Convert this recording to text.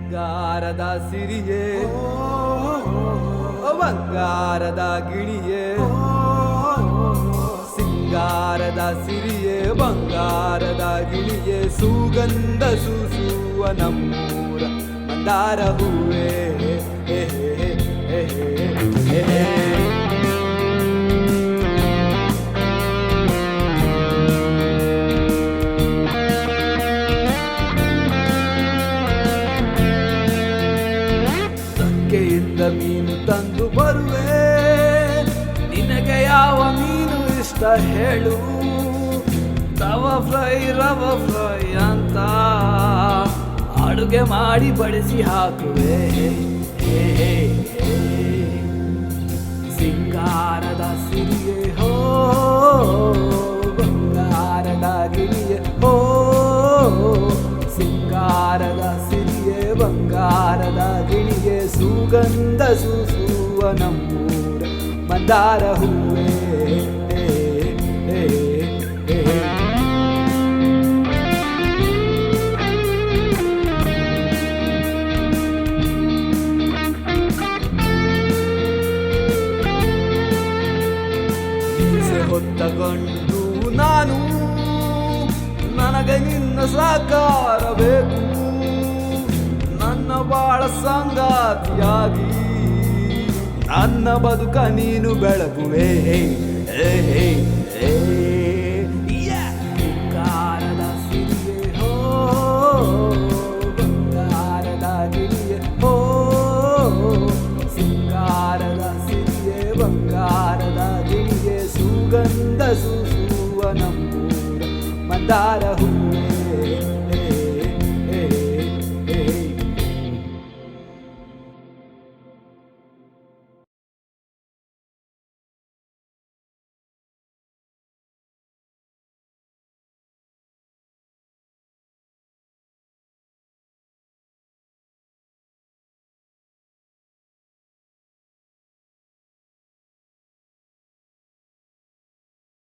ಬಂಗಾರದ ಸಿರಿಯೇ ಬಂಗಾರದ ಗಿಣಿಯೇ ಸಿಂಗಾರದ ಸಿರಿಯೇ ಬಂಗಾರದ ಗಿಣಿಯೇ ಸುಗಂಧ ಸೂಸುವ ನಮ್ಮೂರ ಮಂದಾರ ಹೂವೇ ಸಂಖ್ಯೆಯಿಂದ ಮೀನು ತಂದು ಬರುವೆ ನಿನಗೆ ಯಾವ ಮೀನು ಇಷ್ಟ ಹೇಳು ತವ ಫ್ರೈ ರವ ಫ್ರೈ ಅಂತ ಅಡುಗೆ ಮಾಡಿ ಬಡಿಸಿ ಹಾಕುವೆ ಸಿಂಗಾರದ ಸಿರಿಯೇ ಹೋ ಬಂಗಾರದ ಗಿಳಿಯೇ ಹೋ ಸಿಂಗಾರದ ಸಿರಿಯೇ ಬಂಗಾರದ ಗಿಳಿಯೇ ಸುಗಂಧ ಸೂಸುವ ನಮ್ಮೂರ ಮಂದಾರ ಹೂವೇ ಹೊತ್ತಕೊಂಡು ನಾನು ನನಗೆ ನಿನ್ನ ಸಾಕಾರ ಬೇಕು ನನ್ನ ಬಾಳ ಸಂಗಾತಿಯಾಗಿ ನನ್ನ ಬದುಕ ನೀನು ಬೆಳಗುವೆ ಬಂಗಾರದ ಸಿರಿಯೇ ಹೋ ಬಂಗಾರದ ಗಿಳಿಯೇ ಹೋ ಸಿಂಗಾರದ ಸಿರಿಯೇ ಬಂಗಾರದ ಗಿಳಿಯೇ ಸುಗಂಧ ಸೂಸುವ ನಮ್ಮೂರ ಮಂದಾರ ಹೂ